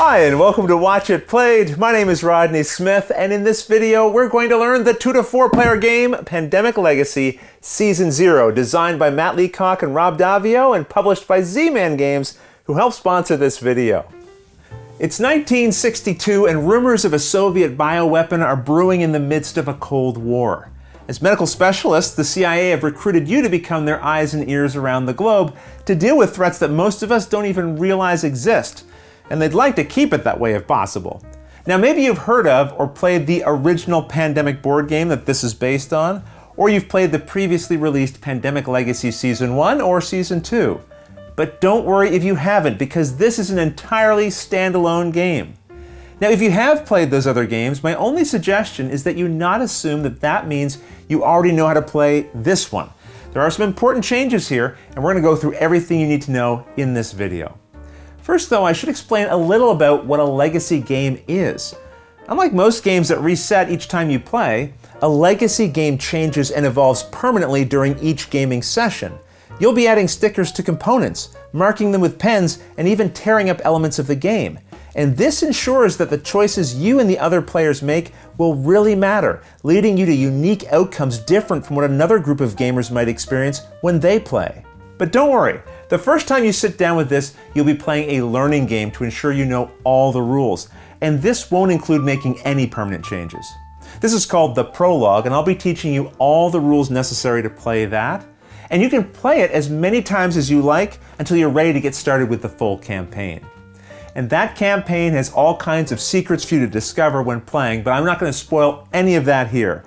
Hi, and welcome to Watch It Played. My name is Rodney Smith, and in this video, we're going to learn the 2 to 4 player game, Pandemic Legacy Season 0, designed by Matt Leacock and Rob Davio, and published by Z-Man Games, who helped sponsor this video. It's 1962, and rumors of a Soviet bioweapon are brewing in the midst of a Cold War. As medical specialists, the CIA have recruited you to become their eyes and ears around the globe to deal with threats that most of us don't even realize exist. And they'd like to keep it that way if possible. Now maybe you've heard of or played the original Pandemic board game that this is based on, or you've played the previously released Pandemic Legacy Season 1 or Season 2. But don't worry if you haven't, because this is an entirely standalone game. Now if you have played those other games, my only suggestion is that you not assume that that means you already know how to play this one. There are some important changes here, and we're going to go through everything you need to know in this video. First though, I should explain a little about what a legacy game is. Unlike most games that reset each time you play, a legacy game changes and evolves permanently during each gaming session. You'll be adding stickers to components, marking them with pens, and even tearing up elements of the game. And this ensures that the choices you and the other players make will really matter, leading you to unique outcomes different from what another group of gamers might experience when they play. But don't worry, the first time you sit down with this, you'll be playing a learning game to ensure you know all the rules. And this won't include making any permanent changes. This is called the prologue, and I'll be teaching you all the rules necessary to play that. And you can play it as many times as you like until you're ready to get started with the full campaign. And that campaign has all kinds of secrets for you to discover when playing, but I'm not going to spoil any of that here.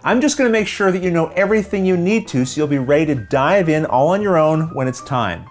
I'm just going to make sure that you know everything you need to, so you'll be ready to dive in all on your own when it's time.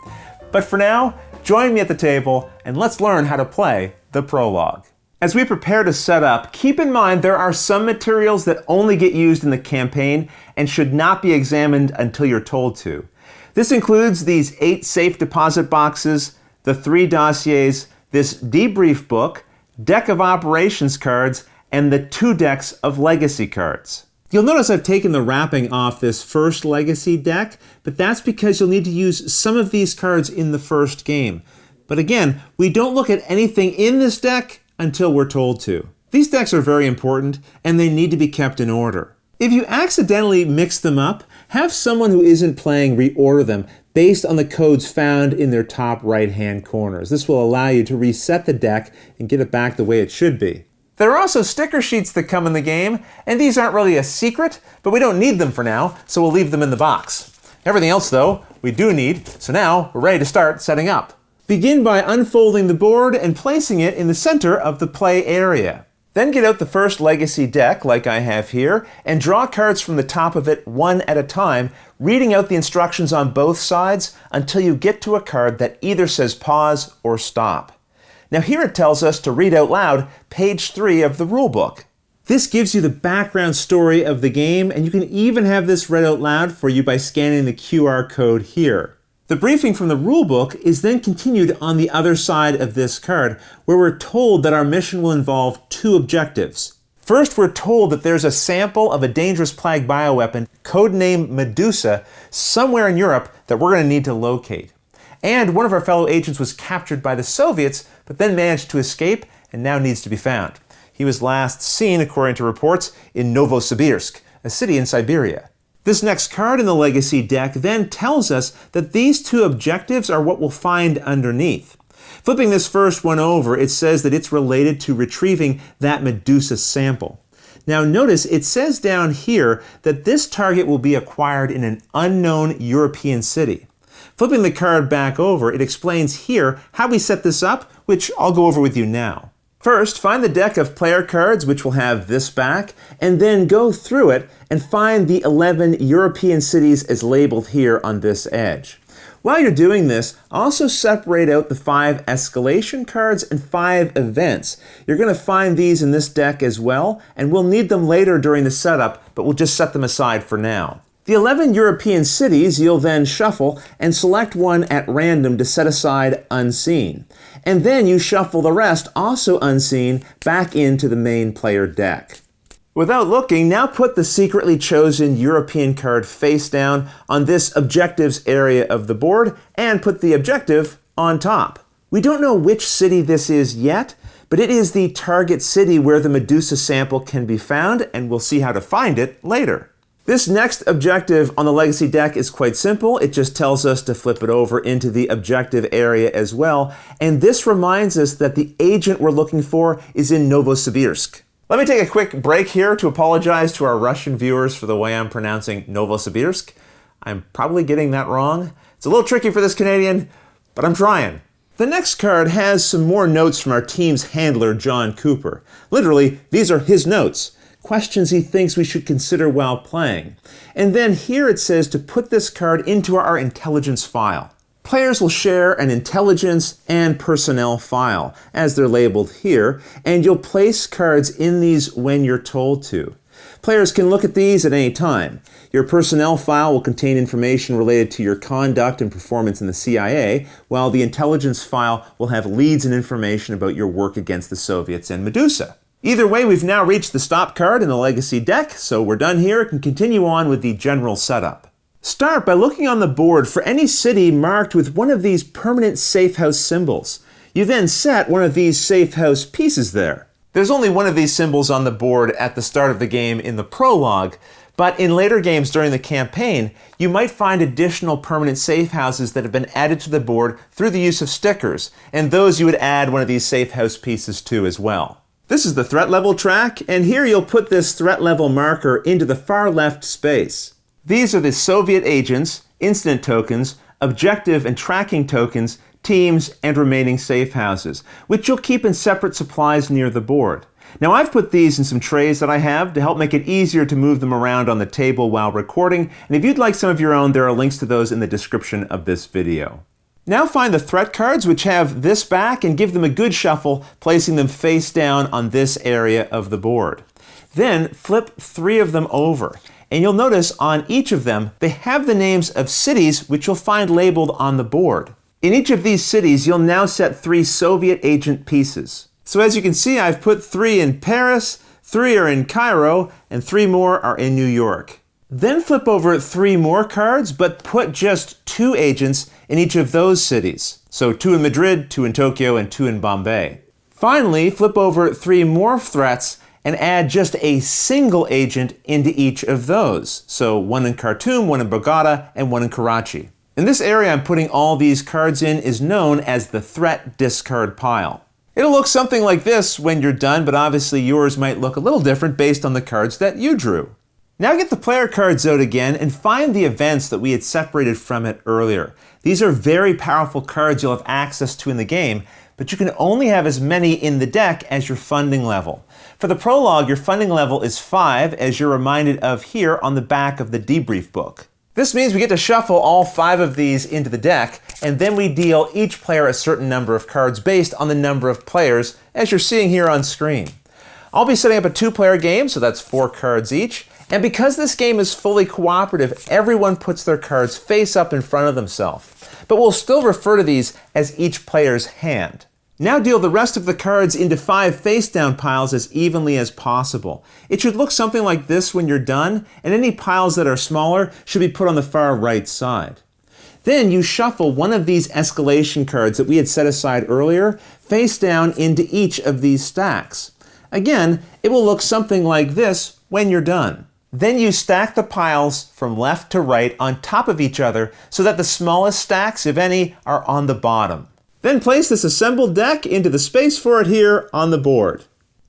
But for now, join me at the table and let's learn how to play the prologue. As we prepare to set up, keep in mind there are some materials that only get used in the campaign and should not be examined until you're told to. This includes these 8 safe deposit boxes, the 3 dossiers, this debrief book, deck of operations cards, and the 2 decks of legacy cards. You'll notice I've taken the wrapping off this first legacy deck, but that's because you'll need to use some of these cards in the first game. But again, we don't look at anything in this deck until we're told to. These decks are very important, and they need to be kept in order. If you accidentally mix them up, have someone who isn't playing reorder them based on the codes found in their top right-hand corners. This will allow you to reset the deck and get it back the way it should be. There are also sticker sheets that come in the game, and these aren't really a secret, but we don't need them for now, so we'll leave them in the box. Everything else, though, we do need, so now we're ready to start setting up. Begin by unfolding the board and placing it in the center of the play area. Then get out the first legacy deck, like I have here, and draw cards from the top of it one at a time, reading out the instructions on both sides until you get to a card that either says pause or stop. Now here it tells us to read out loud page 3 of the rulebook. This gives you the background story of the game, and you can even have this read out loud for you by scanning the QR code here. The briefing from the rulebook is then continued on the other side of this card, where we're told that our mission will involve 2 objectives. First, we're told that there's a sample of a dangerous plague bioweapon, codenamed Medusa, somewhere in Europe that we're going to need to locate. And one of our fellow agents was captured by the Soviets, but then managed to escape and now needs to be found. He was last seen, according to reports, in Novosibirsk, a city in Siberia. This next card in the legacy deck then tells us that these 2 objectives are what we'll find underneath. Flipping this first one over, it says that it's related to retrieving that Medusa sample. Now notice it says down here that this target will be acquired in an unknown European city. Flipping the card back over, it explains here how we set this up, which I'll go over with you now. First, find the deck of player cards, which will have this back, and then go through it and find the 11 European cities as labeled here on this edge. While you're doing this, also separate out the 5 escalation cards and 5 events. You're going to find these in this deck as well, and we'll need them later during the setup, but we'll just set them aside for now. The 11 European cities you'll then shuffle and select one at random to set aside unseen. And then you shuffle the rest, also unseen, back into the main player deck. Without looking, now put the secretly chosen European card face down on this objectives area of the board and put the objective on top. We don't know which city this is yet, but it is the target city where the Medusa sample can be found, and we'll see how to find it later. This next objective on the Legacy deck is quite simple. It just tells us to flip it over into the objective area as well, and this reminds us that the agent we're looking for is in Novosibirsk. Let me take a quick break here to apologize to our Russian viewers for the way I'm pronouncing Novosibirsk. I'm probably getting that wrong. It's a little tricky for this Canadian, but I'm trying. The next card has some more notes from our team's handler, John Cooper. Literally, these are his notes, questions he thinks we should consider while playing. And then here it says to put this card into our intelligence file. Players will share an intelligence and personnel file, as they're labeled here, and you'll place cards in these when you're told to. Players can look at these at any time. Your personnel file will contain information related to your conduct and performance in the CIA, while the intelligence file will have leads and information about your work against the Soviets and Medusa. Either way, we've now reached the stop card in the Legacy deck, so we're done here and can continue on with the general setup. Start by looking on the board for any city marked with one of these permanent Safehouse symbols. You then set one of these Safehouse pieces there. There's only one of these symbols on the board at the start of the game in the prologue, but in later games during the campaign, you might find additional permanent Safehouses that have been added to the board through the use of stickers, and those you would add one of these Safehouse pieces to as well. This is the threat level track, and here you'll put this threat level marker into the far left space. These are the Soviet agents, incident tokens, objective and tracking tokens, teams, and remaining Safehouses, which you'll keep in separate supplies near the board. Now I've put these in some trays that I have to help make it easier to move them around on the table while recording, and if you'd like some of your own, there are links to those in the description of this video. Now find the threat cards which have this back and give them a good shuffle, placing them face down on this area of the board. Then flip 3 of them over. And you'll notice on each of them, they have the names of cities which you'll find labeled on the board. In each of these cities, you'll now set 3 Soviet agent pieces. So as you can see, I've put 3 in Paris, 3 are in Cairo, and 3 more are in New York. Then flip over 3 more cards, but put just 2 agents in each of those cities. So 2 in Madrid, 2 in Tokyo, and 2 in Bombay. Finally, flip over 3 more threats and add just a single agent into each of those. So 1 in Khartoum, 1 in Bogota, and 1 in Karachi. And this area I'm putting all these cards in is known as the threat discard pile. It'll look something like this when you're done, but obviously yours might look a little different based on the cards that you drew. Now get the player cards out again and find the events that we had separated from it earlier. These are very powerful cards you'll have access to in the game, but you can only have as many in the deck as your funding level. For the prologue, your funding level is 5, as you're reminded of here on the back of the debrief book. This means we get to shuffle all 5 of these into the deck, and then we deal each player a certain number of cards based on the number of players, as you're seeing here on screen. I'll be setting up a 2-player game, so that's 4 cards each, and because this game is fully cooperative, everyone puts their cards face up in front of themselves. But we'll still refer to these as each player's hand. Now deal the rest of the cards into 5 face-down piles as evenly as possible. It should look something like this when you're done, and any piles that are smaller should be put on the far right side. Then you shuffle one of these escalation cards that we had set aside earlier face down into each of these stacks. Again, it will look something like this when you're done. Then you stack the piles from left to right on top of each other so that the smallest stacks, if any, are on the bottom. Then place this assembled deck into the space for it here on the board.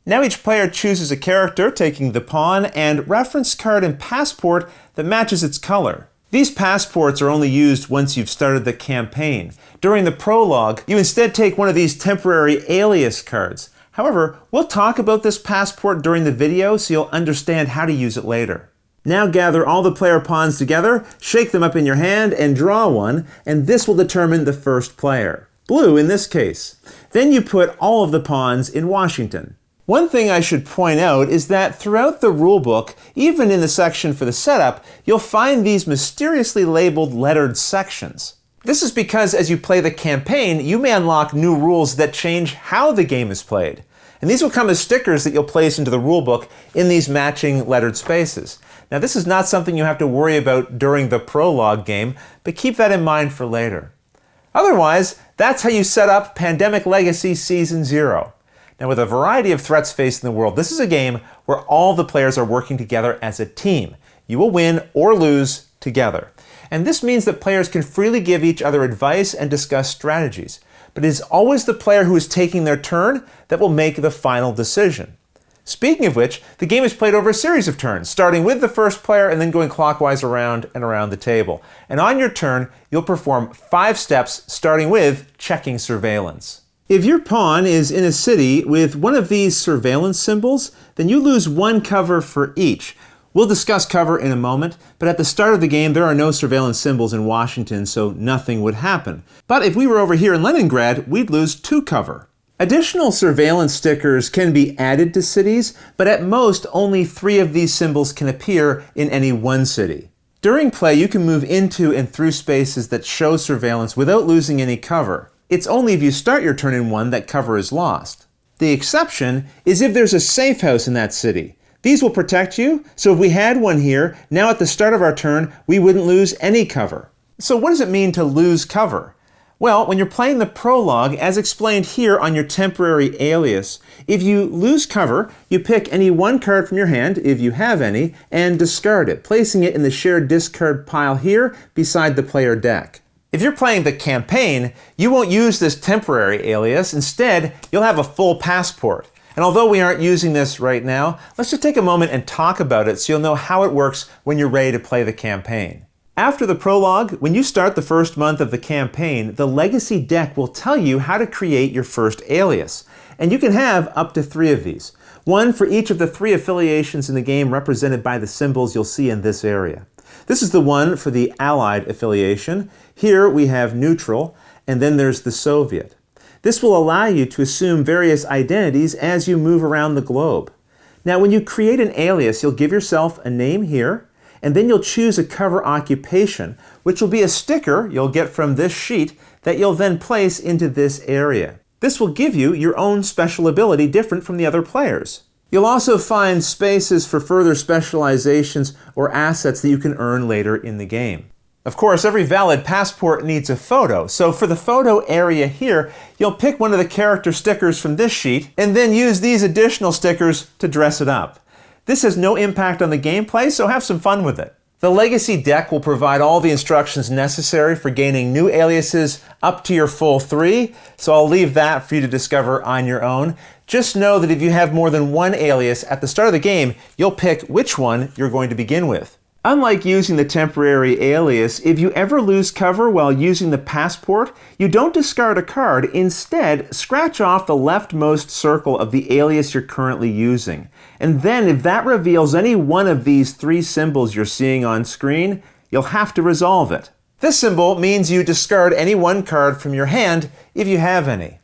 Now each player chooses a character, taking the pawn and reference card and passport that matches its color. These passports are only used once you've started the campaign. During the prologue, you instead take one of these temporary alias cards. However, we'll talk about this passport during the video so you'll understand how to use it later. Now gather all the player pawns together, shake them up in your hand, and draw one, and this will determine the first player. Blue in this case. Then you put all of the pawns in Washington. One thing I should point out is that throughout the rulebook, even in the section for the setup, you'll find these mysteriously labeled lettered sections. This is because as you play the campaign, you may unlock new rules that change how the game is played. And these will come as stickers that you'll place into the rulebook in these matching lettered spaces. Now this is not something you have to worry about during the prologue game, but keep that in mind for later. Otherwise, that's how you set up Pandemic Legacy Season 0. Now, with a variety of threats facing the world, this is a game where all the players are working together as a team. You will win or lose together. And this means that players can freely give each other advice and discuss strategies. But it is always the player who is taking their turn that will make the final decision. Speaking of which, the game is played over a series of turns, starting with the first player and then going clockwise around and around the table. And on your turn, you'll perform 5 steps, starting with checking surveillance. If your pawn is in a city with one of these surveillance symbols, then you lose 1 cover for each. We'll discuss cover in a moment, but at the start of the game, there are no surveillance symbols in Washington, so nothing would happen. But if we were over here in Leningrad, we'd lose 2 cover. Additional surveillance stickers can be added to cities, but at most, only 3 of these symbols can appear in any one city. During play, you can move into and through spaces that show surveillance without losing any cover. It's only if you start your turn in one that cover is lost. The exception is if there's a safe house in that city. These will protect you, so if we had one here, now at the start of our turn, we wouldn't lose any cover. So what does it mean to lose cover? Well, when you're playing the prologue, as explained here on your temporary alias, if you lose cover, you pick any one card from your hand, if you have any, and discard it, placing it in the shared discard pile here beside the player deck. If you're playing the campaign, you won't use this temporary alias. Instead, you'll have a full passport. And although we aren't using this right now, let's just take a moment and talk about it so you'll know how it works when you're ready to play the campaign. After the prologue, when you start the first month of the campaign, the Legacy deck will tell you how to create your first alias. And you can have up to 3 of these. 1 for each of the 3 affiliations in the game represented by the symbols you'll see in this area. This is the one for the Allied affiliation. Here we have neutral, and then there's the Soviet. This will allow you to assume various identities as you move around the globe. Now, when you create an alias, you'll give yourself a name here, and then you'll choose a cover occupation, which will be a sticker you'll get from this sheet that you'll then place into this area. This will give you your own special ability different from the other players. You'll also find spaces for further specializations or assets that you can earn later in the game. Of course, every valid passport needs a photo, so for the photo area here, you'll pick one of the character stickers from this sheet and then use these additional stickers to dress it up. This has no impact on the gameplay, so have some fun with it. The Legacy deck will provide all the instructions necessary for gaining new aliases up to your full 3, so I'll leave that for you to discover on your own. Just know that if you have more than 1 alias at the start of the game, you'll pick which one you're going to begin with. Unlike using the temporary alias, if you ever lose cover while using the passport, you don't discard a card. Instead, scratch off the leftmost circle of the alias you're currently using. And then if that reveals any one of these 3 symbols you're seeing on screen, you'll have to resolve it. This symbol means you discard any 1 card from your hand if you have any.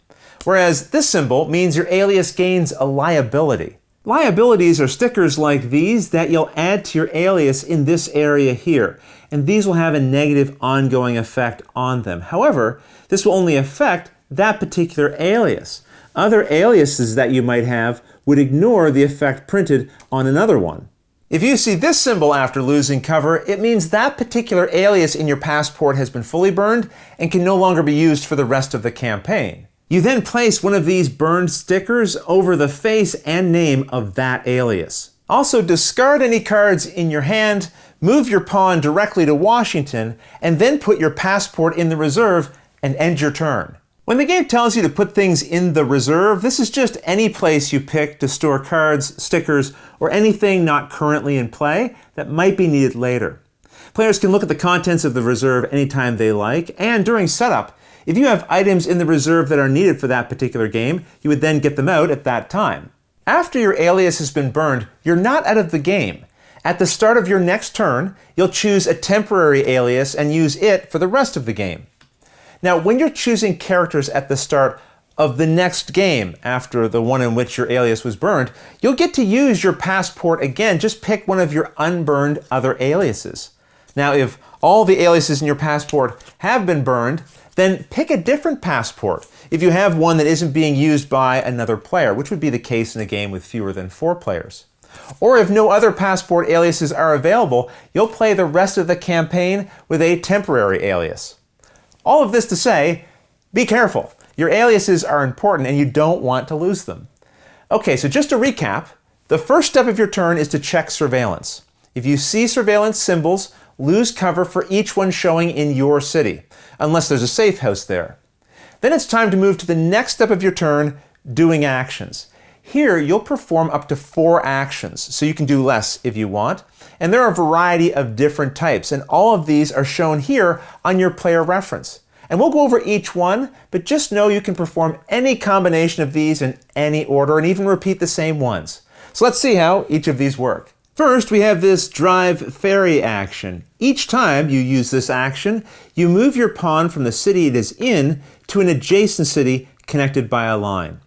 Whereas this symbol means your alias gains a liability. Liabilities are stickers like these that you'll add to your alias in this area here, and these will have a negative ongoing effect on them. However, this will only affect that particular alias. Other aliases that you might have would ignore the effect printed on another one. If you see this symbol after losing cover, it means that particular alias in your passport has been fully burned and can no longer be used for the rest of the campaign. You then place one of these burned stickers over the face and name of that alias. Also, discard any cards in your hand, move your pawn directly to Washington, and then put your passport in the reserve and end your turn. When the game tells you to put things in the reserve, this is just any place you pick to store cards, stickers, or anything not currently in play that might be needed later. Players can look at the contents of the reserve anytime they like, and during setup, if you have items in the reserve that are needed for that particular game, you would then get them out at that time. After your alias has been burned, you're not out of the game. At the start of your next turn, you'll choose a temporary alias and use it for the rest of the game. Now, when you're choosing characters at the start of the next game, after the one in which your alias was burned, you'll get to use your passport again. Just pick one of your unburned other aliases. Now, if all the aliases in your passport have been burned, then pick a different passport if you have one that isn't being used by another player, which would be the case in a game with fewer than 4 players. Or if no other passport aliases are available, you'll play the rest of the campaign with a temporary alias. All of this to say, be careful. Your aliases are important and you don't want to lose them. Okay, so just to recap, the first step of your turn is to check surveillance. If you see surveillance symbols, lose cover for each one showing in your city, unless there's a safe house there. Then it's time to move to the next step of your turn, doing actions. Here, you'll perform up to 4 actions, so you can do less if you want. And there are a variety of different types, and all of these are shown here on your player reference. And we'll go over each one, but just know you can perform any combination of these in any order and even repeat the same ones. So let's see how each of these work. First, we have this drive ferry action. Each time you use this action, you move your pawn from the city it is in to an adjacent city connected by a line.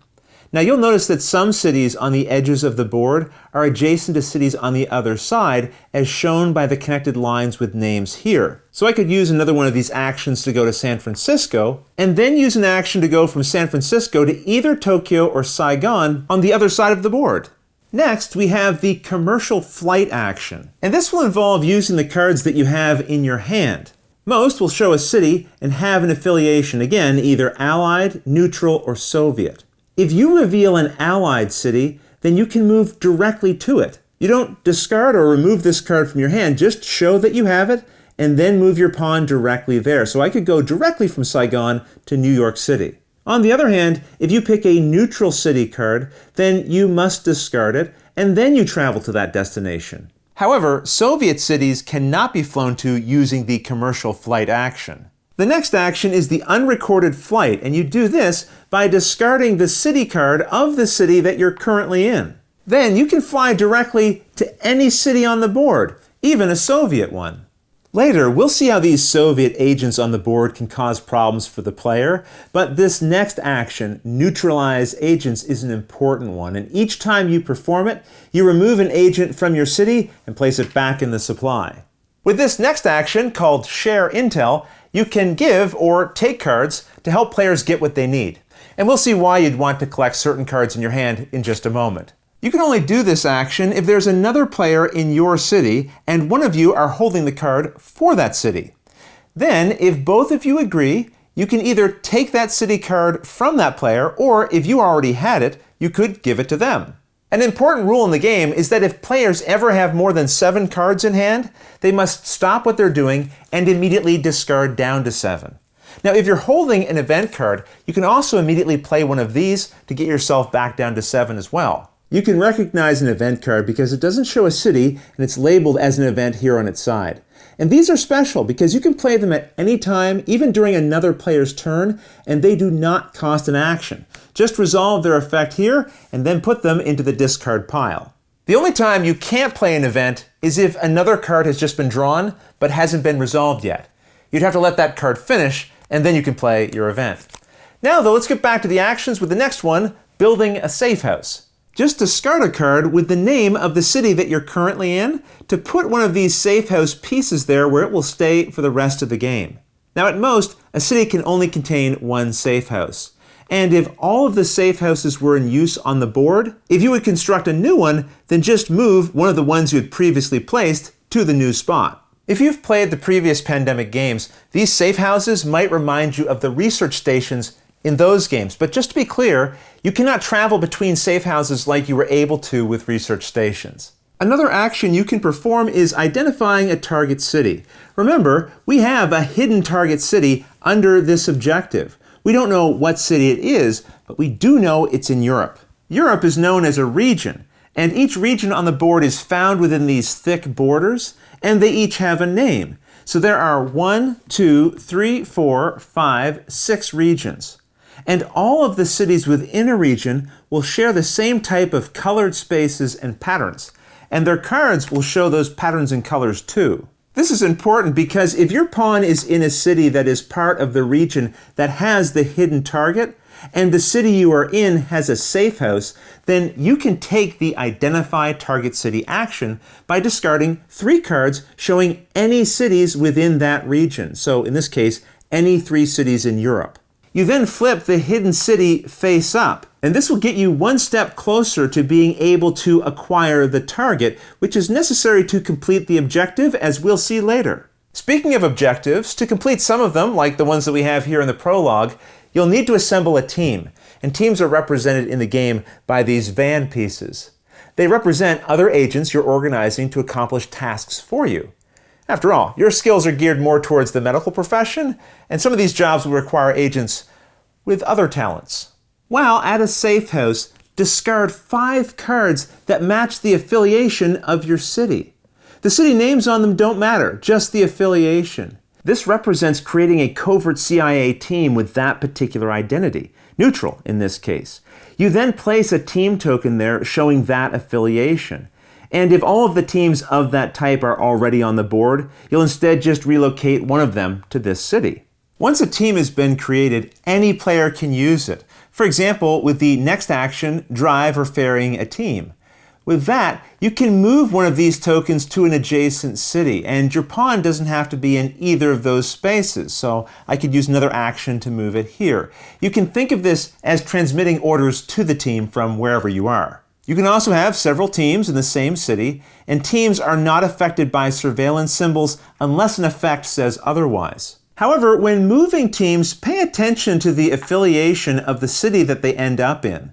Now you'll notice that some cities on the edges of the board are adjacent to cities on the other side, as shown by the connected lines with names here. So I could use another one of these actions to go to San Francisco, and then use an action to go from San Francisco to either Tokyo or Saigon on the other side of the board. Next, we have the commercial flight action, and this will involve using the cards that you have in your hand. Most will show a city and have an affiliation, again, either Allied, Neutral, or Soviet. If you reveal an Allied city, then you can move directly to it. You don't discard or remove this card from your hand, just show that you have it, and then move your pawn directly there. So I could go directly from Saigon to New York City. On the other hand, if you pick a neutral city card, then you must discard it, and then you travel to that destination. However, Soviet cities cannot be flown to using the commercial flight action. The next action is the unrecorded flight, and you do this by discarding the city card of the city that you're currently in. Then you can fly directly to any city on the board, even a Soviet one. Later, we'll see how these Soviet agents on the board can cause problems for the player, but this next action, Neutralize Agents, is an important one, and each time you perform it, you remove an agent from your city and place it back in the supply. With this next action, called Share Intel, you can give or take cards to help players get what they need. And we'll see why you'd want to collect certain cards in your hand in just a moment. You can only do this action if there's another player in your city and one of you are holding the card for that city. Then, if both of you agree, you can either take that city card from that player, or if you already had it, you could give it to them. An important rule in the game is that if players ever have more than 7 cards in hand, they must stop what they're doing and immediately discard down to 7. Now, if you're holding an event card, you can also immediately play one of these to get yourself back down to 7 as well. You can recognize an event card because it doesn't show a city and it's labeled as an event here on its side. And these are special because you can play them at any time, even during another player's turn, and they do not cost an action. Just resolve their effect here and then put them into the discard pile. The only time you can't play an event is if another card has just been drawn but hasn't been resolved yet. You'd have to let that card finish and then you can play your event. Now though, let's get back to the actions with the next one, building a safe house. Just discard a card with the name of the city that you're currently in to put one of these safe house pieces there where it will stay for the rest of the game. Now at most, a city can only contain one safe house. And if all of the safe houses were in use on the board, if you would construct a new one, then just move one of the ones you had previously placed to the new spot. If you've played the previous Pandemic games, these safe houses might remind you of the research stations in those games. But just to be clear, you cannot travel between safe houses like you were able to with research stations. Another action you can perform is identifying a target city. Remember, we have a hidden target city under this objective. We don't know what city it is, but we do know it's in Europe. Europe is known as a region, and each region on the board is found within these thick borders, and they each have a name. So there are 1, 2, 3, 4, 5, 6 regions. And all of the cities within a region will share the same type of colored spaces and patterns, and their cards will show those patterns and colors too. This is important because if your pawn is in a city that is part of the region that has the hidden target, and the city you are in has a safe house, then you can take the Identify Target City action by discarding 3 cards showing any cities within that region. So in this case, any 3 cities in Europe. You then flip the hidden city face up, and this will get you one step closer to being able to acquire the target, which is necessary to complete the objective, as we'll see later. Speaking of objectives, to complete some of them, like the ones that we have here in the prologue, you'll need to assemble a team, and teams are represented in the game by these van pieces. They represent other agents you're organizing to accomplish tasks for you. After all, your skills are geared more towards the medical profession, and some of these jobs will require agents with other talents. While at a Safehouse, discard 5 cards that match the affiliation of your city. The city names on them don't matter, just the affiliation. This represents creating a covert CIA team with that particular identity, neutral in this case. You then place a team token there showing that affiliation. And if all of the teams of that type are already on the board, you'll instead just relocate one of them to this city. Once a team has been created, any player can use it. For example, with the next action, drive or ferrying a team. With that, you can move one of these tokens to an adjacent city, and your pawn doesn't have to be in either of those spaces, so I could use another action to move it here. You can think of this as transmitting orders to the team from wherever you are. You can also have several teams in the same city, and teams are not affected by surveillance symbols unless an effect says otherwise. However, when moving teams, pay attention to the affiliation of the city that they end up in.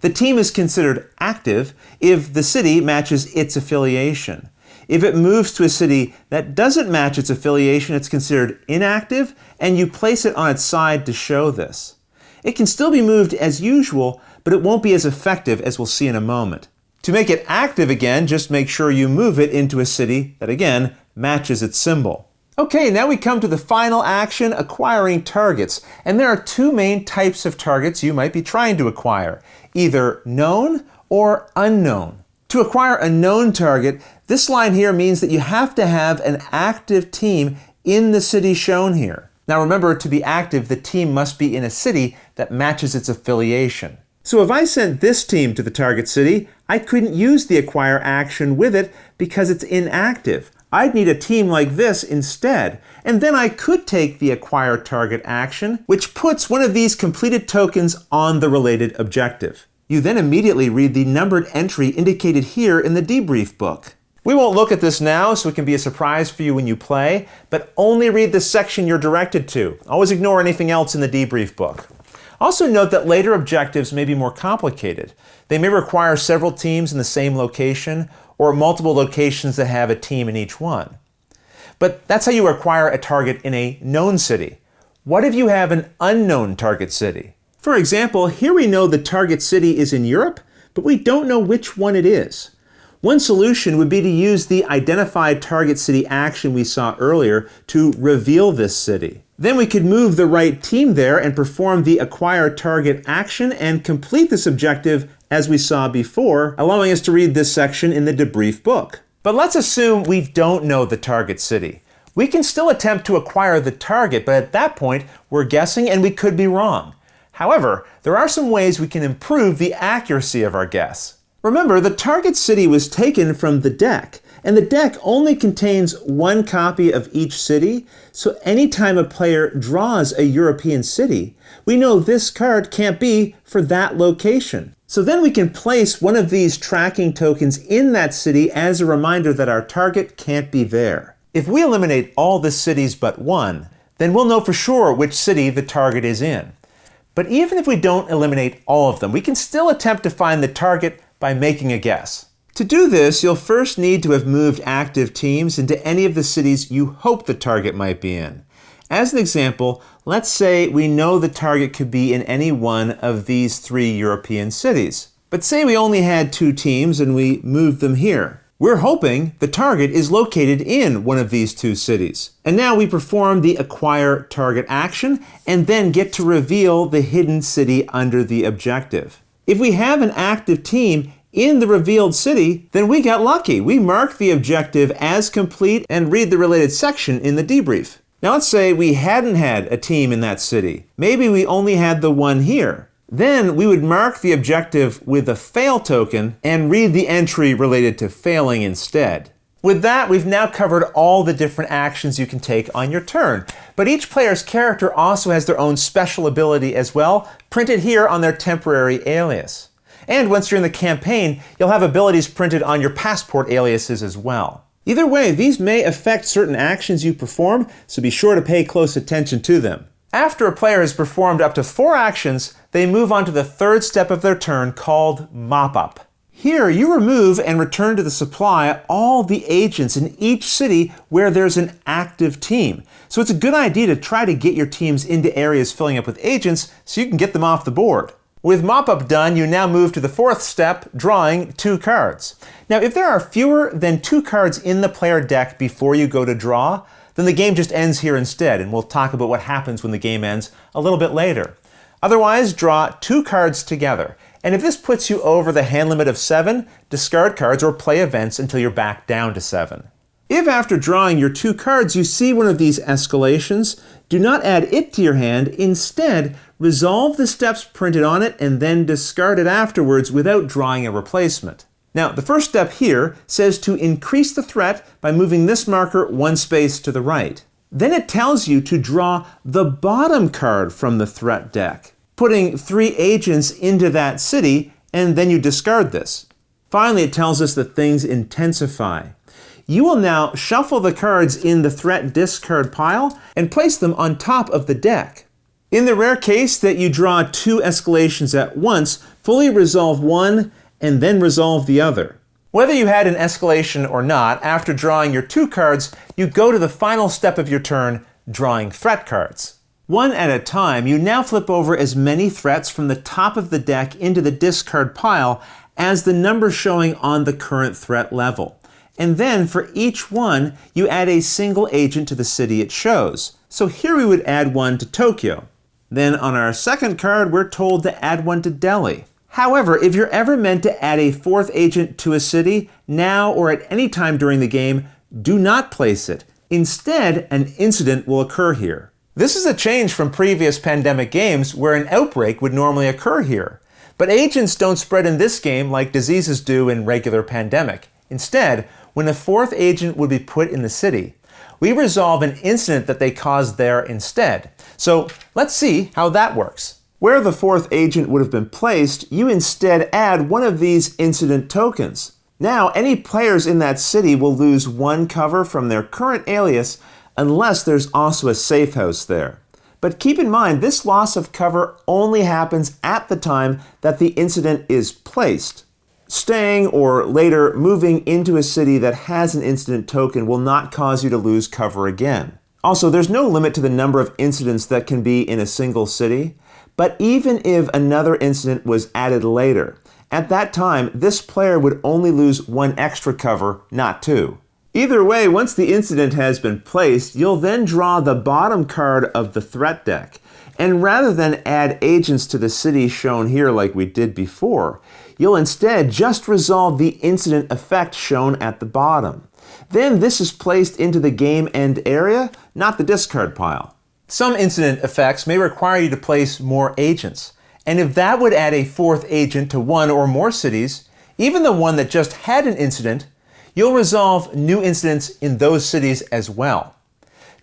The team is considered active if the city matches its affiliation. If it moves to a city that doesn't match its affiliation, it's considered inactive, and you place it on its side to show this. It can still be moved as usual, but it won't be as effective as we'll see in a moment. To make it active again, just make sure you move it into a city that again matches its symbol. Okay, now we come to the final action, acquiring targets. And there are 2 main types of targets you might be trying to acquire, either known or unknown. To acquire a known target, this line here means that you have to have an active team in the city shown here. Now remember, to be active, the team must be in a city that matches its affiliation. So if I sent this team to the target city, I couldn't use the acquire action with it because it's inactive. I'd need a team like this instead, and then I could take the acquire target action, which puts one of these completed tokens on the related objective. You then immediately read the numbered entry indicated here in the debrief book. We won't look at this now, so it can be a surprise for you when you play, but only read the section you're directed to. Always ignore anything else in the debrief book. Also note that later objectives may be more complicated. They may require several teams in the same location, or multiple locations that have a team in each one. But that's how you acquire a target in a known city. What if you have an unknown target city? For example, here we know the target city is in Europe, but we don't know which one it is. One solution would be to use the identified target city action we saw earlier to reveal this city. Then we could move the right team there and perform the acquire target action and complete this objective as we saw before, allowing us to read this section in the debrief book. But let's assume we don't know the target city. We can still attempt to acquire the target, but at that point, we're guessing and we could be wrong. However, there are some ways we can improve the accuracy of our guess. Remember, the target city was taken from the deck, and the deck only contains 1 copy of each city, so anytime a player draws a European city, we know this card can't be for that location. So then we can place one of these tracking tokens in that city as a reminder that our target can't be there. If we eliminate all the cities but one, then we'll know for sure which city the target is in. But even if we don't eliminate all of them, we can still attempt to find the target by making a guess. To do this, you'll first need to have moved active teams into any of the cities you hope the target might be in. As an example, let's say we know the target could be in any one of these 3 European cities. But say we only had 2 teams and we moved them here. We're hoping the target is located in one of these 2 cities. And now we perform the acquire target action and then get to reveal the hidden city under the objective. If we have an active team in the revealed city, then we got lucky. We mark the objective as complete and read the related section in the debrief. Now let's say we hadn't had a team in that city. Maybe we only had the one here. Then we would mark the objective with a fail token and read the entry related to failing instead. With that, we've now covered all the different actions you can take on your turn. But each player's character also has their own special ability as well, printed here on their temporary alias. And once you're in the campaign, you'll have abilities printed on your passport aliases as well. Either way, these may affect certain actions you perform, so be sure to pay close attention to them. After a player has performed up to 4 actions, they move on to the third step of their turn called Mop Up. Here, you remove and return to the supply all the agents in each city where there's an active team. So it's a good idea to try to get your teams into areas filling up with agents so you can get them off the board. With Mop Up done, you now move to the fourth step, drawing 2 cards. Now, if there are fewer than 2 cards in the player deck before you go to draw, then the game just ends here instead, and we'll talk about what happens when the game ends a little bit later. Otherwise, draw 2 cards together. And if this puts you over the hand limit of 7, discard cards or play events until you're back down to 7. If after drawing your 2 cards you see one of these escalations, do not add it to your hand. Instead, resolve the steps printed on it and then discard it afterwards without drawing a replacement. Now, the first step here says to increase the threat by moving this marker 1 space to the right. Then it tells you to draw the bottom card from the threat deck, putting 3 agents into that city, and then you discard this. Finally, it tells us that things intensify. You will now shuffle the cards in the threat discard pile and place them on top of the deck. In the rare case that you draw 2 escalations at once, fully resolve one and then resolve the other. Whether you had an escalation or not, after drawing your 2 cards, you go to the final step of your turn, drawing threat cards. One at a time, you now flip over as many threats from the top of the deck into the discard pile as the number showing on the current threat level. And then for each one, you add a single agent to the city it shows. So here we would add one to Tokyo. Then on our second card, we're told to add one to Delhi. However, if you're ever meant to add a 4th agent to a city, now or at any time during the game, do not place it. Instead, an incident will occur here. This is a change from previous pandemic games where an outbreak would normally occur here. But agents don't spread in this game like diseases do in regular pandemic. Instead, when a 4th agent would be put in the city, we resolve an incident that they caused there instead. So let's see how that works. Where the 4th agent would have been placed, you instead add one of these incident tokens. Now, any players in that city will lose 1 cover from their current alias unless there's also a Safehouse there. But keep in mind, this loss of cover only happens at the time that the incident is placed. Staying or later moving into a city that has an incident token will not cause you to lose cover again. Also, there's no limit to the number of incidents that can be in a single city, but even if another incident was added later, at that time, this player would only lose 1 extra cover, not 2. Either way, once the incident has been placed, you'll then draw the bottom card of the threat deck. And rather than add agents to the city shown here like we did before, you'll instead just resolve the incident effect shown at the bottom. Then this is placed into the game end area, not the discard pile. Some incident effects may require you to place more agents. And if that would add a 4th agent to 1 or more cities, even the one that just had an incident, you'll resolve new incidents in those cities as well.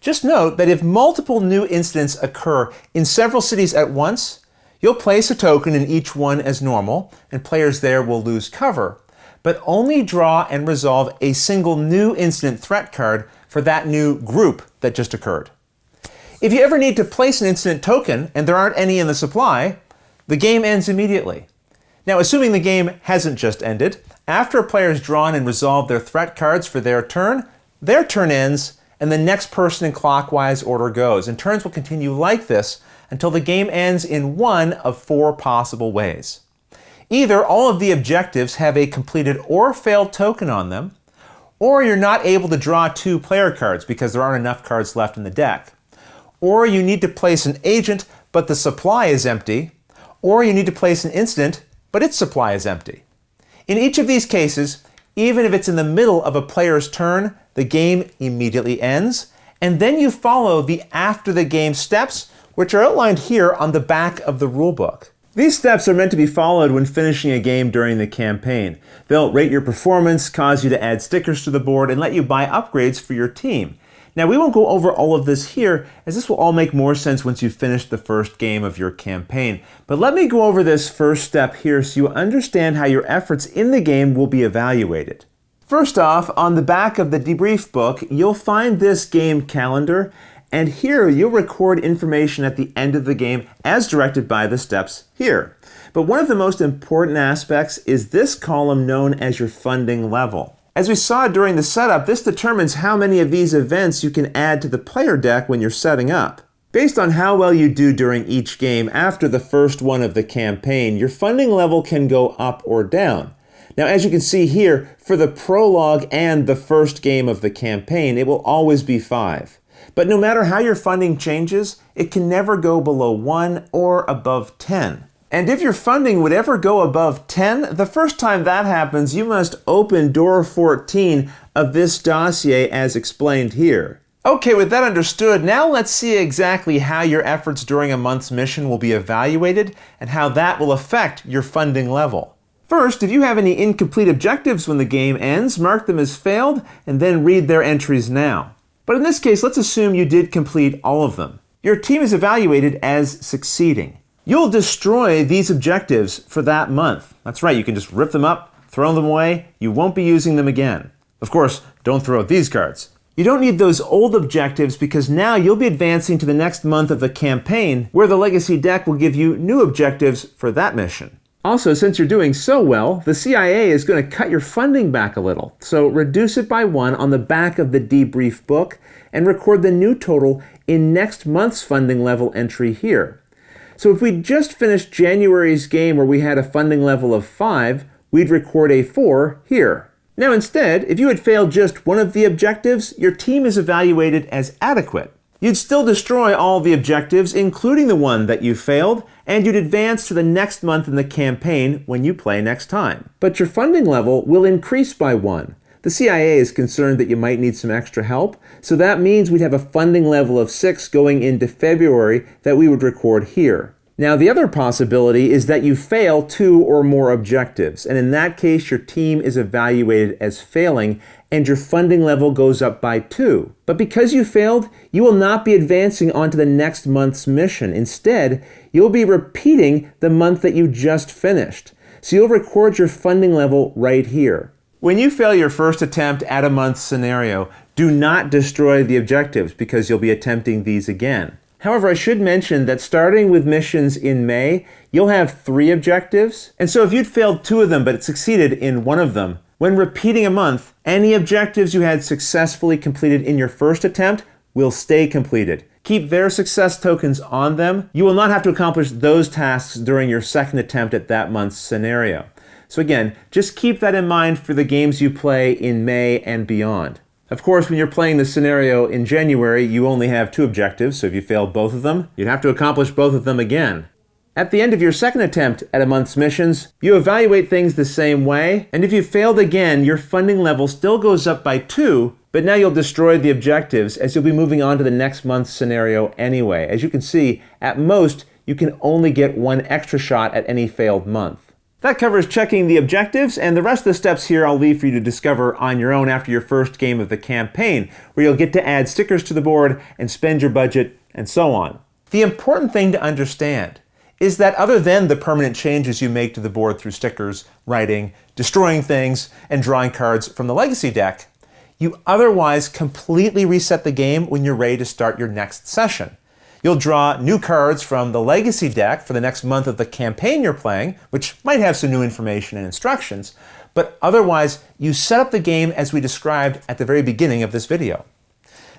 Just note that if multiple new incidents occur in several cities at once, you'll place a token in each one as normal, and players there will lose cover, but only draw and resolve a single new incident threat card for that new group that just occurred. If you ever need to place an incident token and there aren't any in the supply, the game ends immediately. Now, assuming the game hasn't just ended, after a player has drawn and resolved their threat cards for their turn ends, and the next person in clockwise order goes. And turns will continue like this until the game ends in one of 4 possible ways. Either all of the objectives have a completed or failed token on them, or you're not able to draw 2 player cards because there aren't enough cards left in the deck, or you need to place an agent but the supply is empty, or you need to place an incident but its supply is empty. In each of these cases, even if it's in the middle of a player's turn, the game immediately ends, and then you follow the after the game steps, which are outlined here on the back of the rulebook. These steps are meant to be followed when finishing a game during the campaign. They'll rate your performance, cause you to add stickers to the board, and let you buy upgrades for your team. Now, we won't go over all of this here, as this will all make more sense once you've finished the first game of your campaign. But let me go over this first step here so you understand how your efforts in the game will be evaluated. First off, on the back of the debrief book, you'll find this game calendar, and here you'll record information at the end of the game as directed by the steps here. But one of the most important aspects is this column known as your funding level. As we saw during the setup, this determines how many of these events you can add to the player deck when you're setting up. Based on how well you do during each game after the first one of the campaign, your funding level can go up or down. Now, as you can see here, for the prologue and the first game of the campaign, it will always be 5. But no matter how your funding changes, it can never go below 1 or above 10. And if your funding would ever go above 10, the first time that happens, you must open door 14 of this dossier as explained here. Okay, with that understood, now let's see exactly how your efforts during a month's mission will be evaluated and how that will affect your funding level. First, if you have any incomplete objectives when the game ends, mark them as failed and then read their entries now. But in this case, let's assume you did complete all of them. Your team is evaluated as succeeding. You'll destroy these objectives for that month. That's right, you can just rip them up, throw them away, you won't be using them again. Of course, don't throw out these cards. You don't need those old objectives because now you'll be advancing to the next month of the campaign where the legacy deck will give you new objectives for that mission. Also, since you're doing so well, the CIA is going to cut your funding back a little. So reduce it by 1 on the back of the debrief book and record the new total in next month's funding level entry here. So if we just finished January's game where we had a funding level of 5, we'd record a 4 here. Now instead, if you had failed just one of the objectives, your team is evaluated as adequate. You'd still destroy all the objectives, including the one that you failed, and you'd advance to the next month in the campaign when you play next time. But your funding level will increase by 1. The CIA is concerned that you might need some extra help, so that means we'd have a funding level of 6 going into February that we would record here. Now, the other possibility is that you fail 2 or more objectives, and in that case, your team is evaluated as failing, and your funding level goes up by 2. But because you failed, you will not be advancing onto the next month's mission. Instead, you'll be repeating the month that you just finished. So you'll record your funding level right here. When you fail your first attempt at a month scenario, do not destroy the objectives because you'll be attempting these again. However, I should mention that starting with missions in May, you'll have 3 objectives. And so if you'd failed 2 of them but succeeded in one of them, when repeating a month, any objectives you had successfully completed in your first attempt will stay completed. Keep their success tokens on them. You will not have to accomplish those tasks during your second attempt at that month's scenario. So again, just keep that in mind for the games you play in May and beyond. Of course, when you're playing the scenario in January, you only have 2 objectives, so if you failed both of them, you'd have to accomplish both of them again. At the end of your second attempt at a month's missions, you evaluate things the same way, and if you failed again, your funding level still goes up by 2, but now you'll destroy the objectives as you'll be moving on to the next month's scenario anyway. As you can see, at most, you can only get 1 extra shot at any failed month. That covers checking the objectives, and the rest of the steps here I'll leave for you to discover on your own after your first game of the campaign, where you'll get to add stickers to the board and spend your budget and so on. The important thing to understand is that other than the permanent changes you make to the board through stickers, writing, destroying things, and drawing cards from the legacy deck, you otherwise completely reset the game when you're ready to start your next session. You'll draw new cards from the legacy deck for the next month of the campaign you're playing, which might have some new information and instructions, but otherwise you set up the game as we described at the very beginning of this video.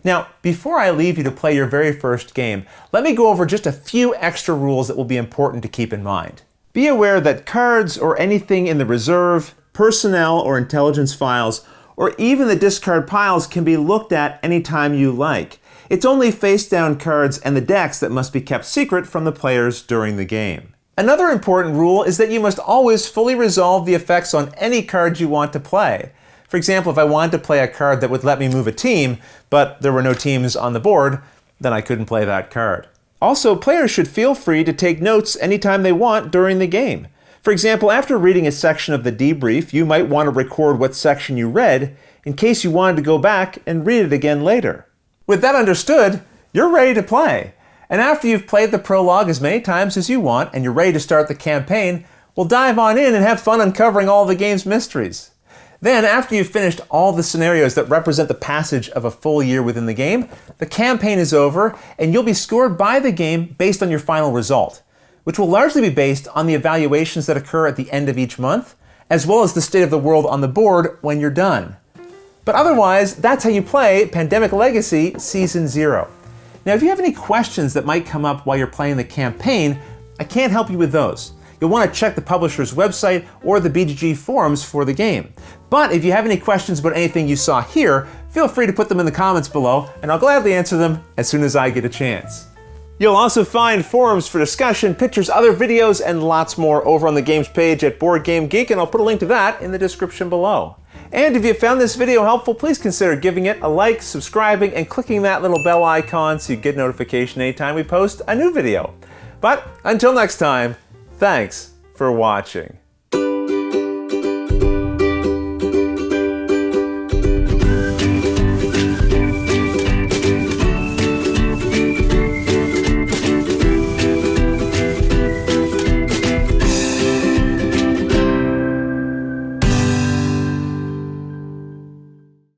Now, before I leave you to play your very first game, let me go over just a few extra rules that will be important to keep in mind. Be aware that cards or anything in the reserve, personnel or intelligence files, or even the discard piles can be looked at anytime you like. It's only face-down cards and the decks that must be kept secret from the players during the game. Another important rule is that you must always fully resolve the effects on any cards you want to play. For example, if I wanted to play a card that would let me move a team, but there were no teams on the board, then I couldn't play that card. Also, players should feel free to take notes anytime they want during the game. For example, after reading a section of the debrief, you might want to record what section you read in case you wanted to go back and read it again later. With that understood, you're ready to play. And after you've played the prologue as many times as you want and you're ready to start the campaign, we'll dive on in and have fun uncovering all the game's mysteries. Then, after you've finished all the scenarios that represent the passage of a full year within the game, the campaign is over and you'll be scored by the game based on your final result, which will largely be based on the evaluations that occur at the end of each month, as well as the state of the world on the board when you're done. But otherwise, that's how you play Pandemic Legacy Season 0. Now, if you have any questions that might come up while you're playing the campaign, I can't help you with those. You'll want to check the publisher's website or the BGG forums for the game. But if you have any questions about anything you saw here, feel free to put them in the comments below, and I'll gladly answer them as soon as I get a chance. You'll also find forums for discussion, pictures, other videos, and lots more over on the games page at Board Game Geek, and I'll put a link to that in the description below. And if you found this video helpful, please consider giving it a like, subscribing, and clicking that little bell icon so you get notification anytime we post a new video. But until next time, thanks for watching.